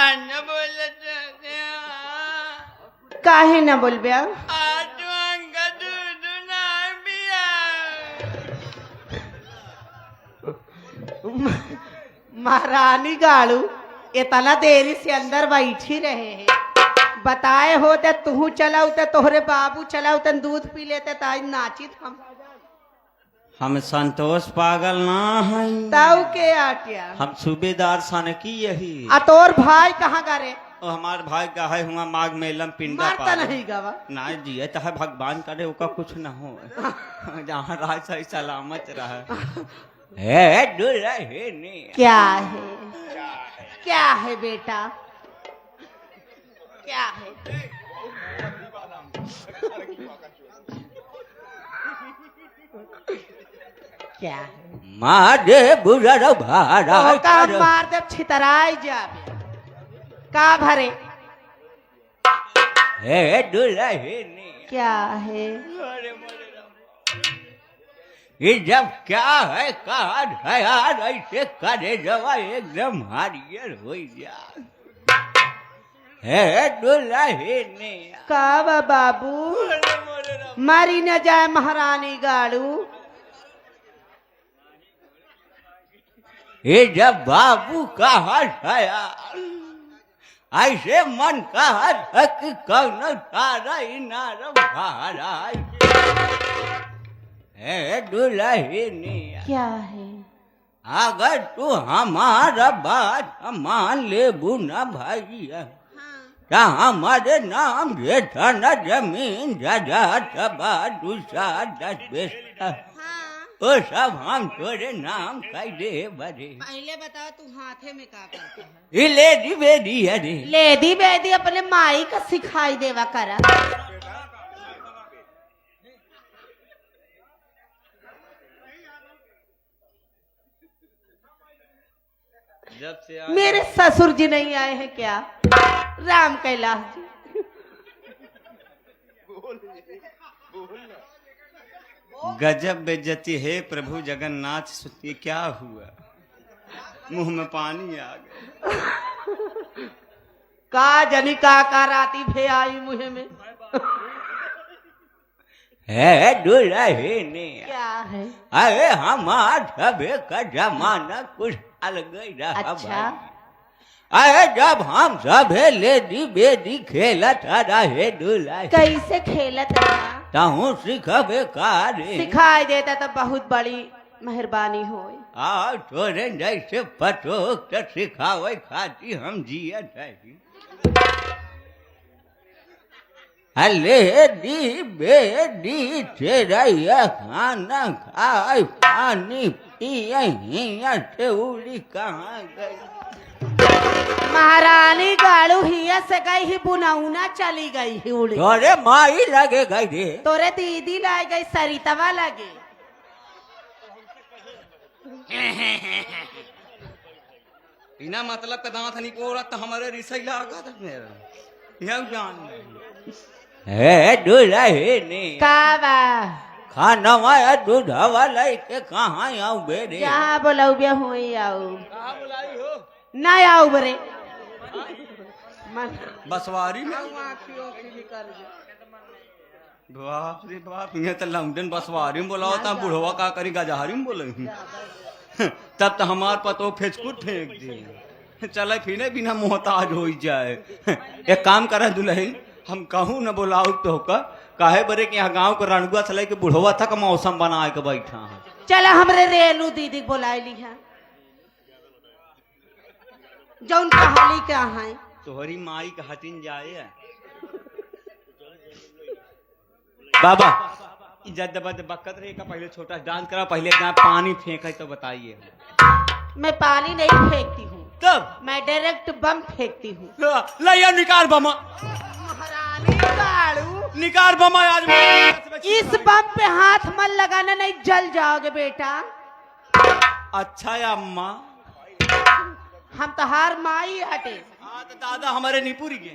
न बोल काहे न बोलब्या महारानी गाड़ू इतना देरी से अंदर बैठी रहे हैं बताए होते तू चलाऊ तो तोहरे बाबू चलाऊ तो दूध पी लेते ताज नाचित हम संतोष पागल ना है ताऊ के आटिया हम सूबेदार सन की यही तोर भाई कहाँ करे हमार भाई का है हुआ माघ मेलम पिंडा मारता नहीं गवा ना जिये तो है भगवान करे ओका कुछ न हो जहाँ राज सही सलामत रहे क्या है बेटा क्या है क्या है मार दे बुरा भाड़ा मार दे छितराई जाबे का भरे क्या है ये जब क्या है कहा है यार ऐसे करे जवा एकदम हारियर हो जा दुल्हने का बाबू मारी न जाए महारानी गाड़ू ये जब बाबू कहा है ऐसे मन कहा कि कौन सारा इनारम भारा है दुल्हने क्या है अगर तू हमारा बात मान ले बुना भाई हाँ। हमारे नाम जेठा न जमीन जजा दूसरा 10 पैसा वो सब हम तोरे नाम कह दे बड़े पहले बताओ तू हाथे में क्या करता है ये लेडी बेदी है रे लेडी बेदी अपने माई का सिखाई देवा करा जब से मेरे ससुर जी नहीं आए हैं क्या राम कैलाश जी गजब बेइज्जती है प्रभु जगन्नाथ ये क्या हुआ मुंह में पानी आ गया का जनी का राती भे आई मुहे में है दुल्हने क्या है अरे हमार सभे का जमाना कुछ अलग ही रहा अच्छा अरे जब हम सभे लेडी बेदी खेलत रहे दुल्हा कैसे खेलत रहा ताहू सिखबे का रे सिखाई देता तो बहुत बड़ी मेहरबानी होए आ तोरे जैसे पटोक तो सिखावे खाती हम जियत है अले दी बेदी तेरा खाना खाए पानी पिए हिया से उड़ी कहाँ गई महारानी गाड़ू हिया से गई ही बुनौना चली गई ही उड़ी तोरे माई लगे गई रे तोरे दीदी लाई गई सरितवा लगे बिना मतलब का दांत नहीं कोरत तो हमारे रिसई लागत मेरा यह जान है दुल्हने का बा खाना वाया दूध हवा लेके कहाँ आऊ बेरे जहाँ बोलाऊ बे हुई आऊ कहाँ बुलाई हो ना आऊ बरे बसवारी में बाप रे बाप ये तो लंदन बसवारी में बोला होता बुढ़वा का करी गजहारी में बोले तब तो हमार पतो फेचकुट फेंक दे चले फिर बिना मोहताज हो जाए एक काम करे दुल्हन हम कहूँ न बोलाऊ तो काहे बरे कि यहाँ गाँव के रणगुआ चले के बुढ़वा था का मौसम बना के बैठा है चला हमरे रेलू दीदी बुलाई ली है जौन कहाली क्या है तोहरी माई का हटिन जाए बाबा इज्जत बकत रहे का पहले छोटा डांस करा पहले पानी फेंका तो बताइए मैं पानी नहीं फेंकती हूँ तब मैं डायरेक्ट बम फेंकती हूँ लिया निकाल बम महारानी गाड़ू निकाल बम आज इस बम पे हाथ मत लगाना नहीं जल जाओगे बेटा अच्छा है अम्मा हम तो हार माई हटे हाँ तो दादा हमारे निपुरी के